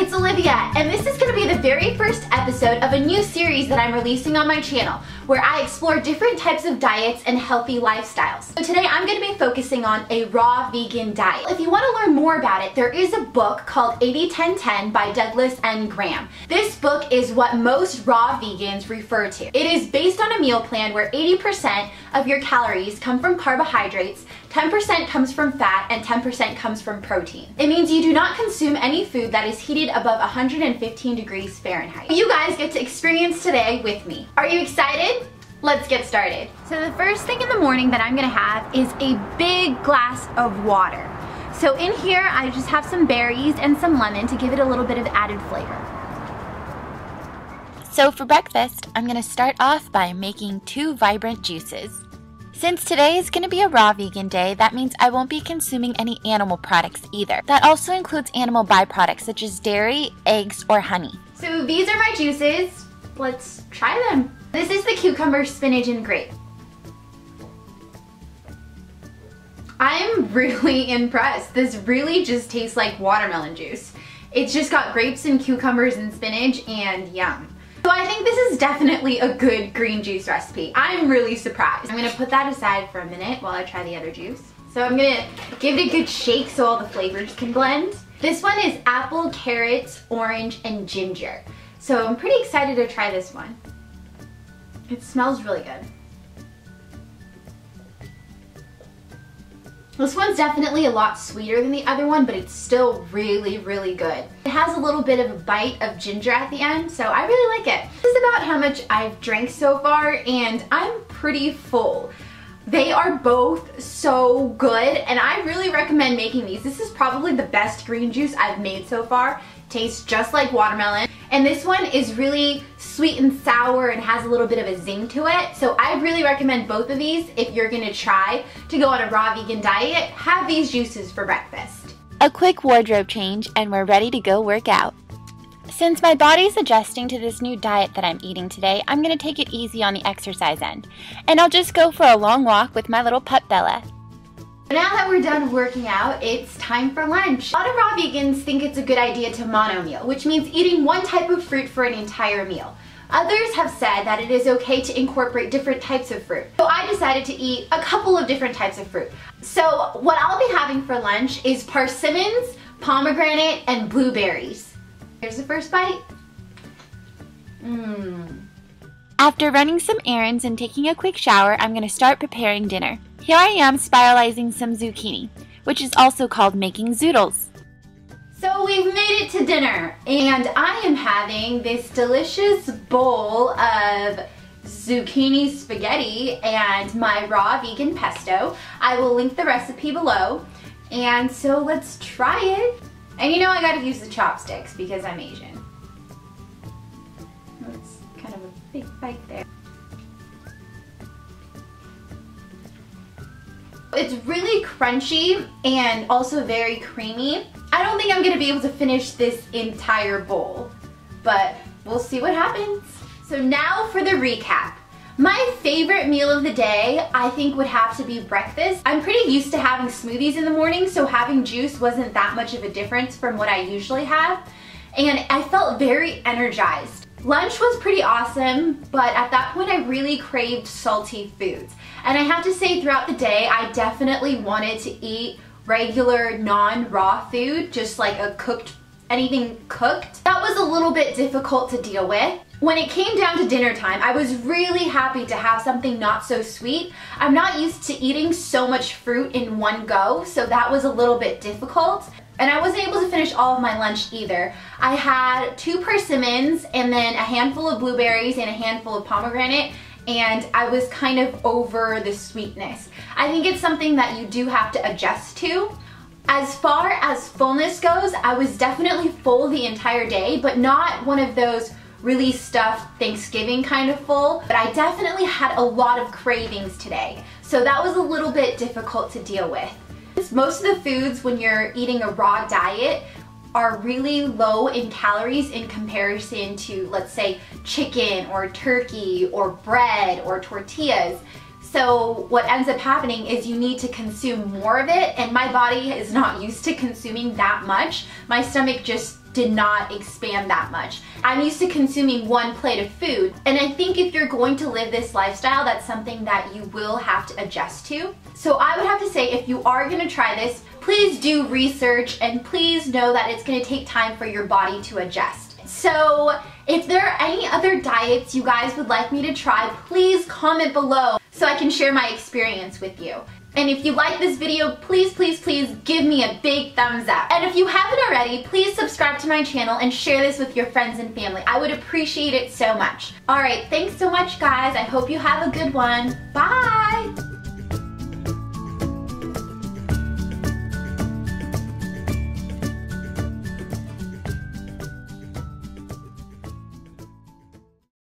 it's Olivia, and this is going to be the very first episode of a new series that I'm releasing on my channel, where I explore different types of diets and healthy lifestyles. So today I'm going to be focusing on a raw vegan diet. If you want to learn more about it, there is a book called 80-10-10 by Douglas N. Graham. This book is what most raw vegans refer to. It is based on a meal plan where 80% of your calories come from carbohydrates, 10% comes from fat, and 10% comes from protein. It means you do not consume any food that is heated above 115 degrees Fahrenheit. You guys get to experience today with me. Are you excited? Let's get started. So the first thing in the morning that I'm gonna have is a big glass of water. So in here, I just have some berries and some lemon to give it a little bit of added flavor. So for breakfast, I'm gonna start off by making 2 vibrant juices. Since today is going to be a raw vegan day, that means I won't be consuming any animal products either. That also includes animal byproducts such as dairy, eggs, or honey. So these are my juices. Let's try them. This is the cucumber, spinach, and grape. I'm really impressed. This really just tastes like watermelon juice. It's just got grapes and cucumbers and spinach, and yum. So I think this is definitely a good green juice recipe. I'm really surprised. I'm gonna put that aside for a minute while I try the other juice. So I'm gonna give it a good shake so all the flavors can blend. This one is apple, carrots, orange, and ginger. So I'm pretty excited to try this one. It smells really good. This one's definitely a lot sweeter than the other one, but it's still really, really good. It has a little bit of a bite of ginger at the end, so I really like it. This is about how much I've drank so far, and I'm pretty full. They are both so good, and I really recommend making these. This is probably the best green juice I've made so far. Tastes just like watermelon. And this one is really sweet and sour and has a little bit of a zing to it. So I really recommend both of these if you're gonna try to go on a raw vegan diet. Have these juices for breakfast. A quick wardrobe change and we're ready to go work out. Since my body's adjusting to this new diet that I'm eating today, I'm gonna take it easy on the exercise end. And I'll just go for a long walk with my little pup Bella. Now that we're done working out, it's time for lunch. A lot of raw vegans think it's a good idea to mono meal, which means eating one type of fruit for an entire meal. Others have said that it is okay to incorporate different types of fruit. So I decided to eat a couple of different types of fruit. So what I'll be having for lunch is persimmons, pomegranate, and blueberries. Here's the first bite. After running some errands and taking a quick shower, I'm going to start preparing dinner. Here I am spiralizing some zucchini, which is also called making zoodles. So we've made it to dinner, and I am having this delicious bowl of zucchini spaghetti and my raw vegan pesto. I will link the recipe below, and so let's try it. And you know I gotta use the chopsticks because I'm Asian. That's kind of a big bite there. It's really crunchy and also very creamy. I don't think I'm gonna be able to finish this entire bowl, but we'll see what happens. So now for the recap. My favorite meal of the day, I think, would have to be breakfast. I'm pretty used to having smoothies in the morning, so having juice wasn't that much of a difference from what I usually have, and I felt very energized. Lunch was pretty awesome, but at that point I really craved salty foods. And I have to say, throughout the day, I definitely wanted to eat regular non-raw food, just like anything cooked. That was a little bit difficult to deal with. When it came down to dinner time, I was really happy to have something not so sweet. I'm not used to eating so much fruit in one go, so that was a little bit difficult. And I wasn't able to finish all of my lunch either. I had 2 persimmons and then a handful of blueberries and a handful of pomegranate, and I was kind of over the sweetness. I think it's something that you do have to adjust to. As far as fullness goes, I was definitely full the entire day, but not one of those really stuffed Thanksgiving kind of full. But I definitely had a lot of cravings today, so that was a little bit difficult to deal with. Most of the foods when you're eating a raw diet are really low in calories in comparison to, let's say, chicken or turkey or bread or tortillas. So what ends up happening is you need to consume more of it, and my body is not used to consuming that much. My stomach just did not expand that much. I'm used to consuming one plate of food, and I think if you're going to live this lifestyle, that's something that you will have to adjust to. So I would have to say, if you are gonna try this, please do research and please know that it's gonna take time for your body to adjust. So if there are any other diets you guys would like me to try, please comment below so I can share my experience with you. And if you like this video, please, please, please give me a big thumbs up. And if you haven't already, please subscribe to my channel and share this with your friends and family. I would appreciate it so much. All right, thanks so much, guys. I hope you have a good one. Bye.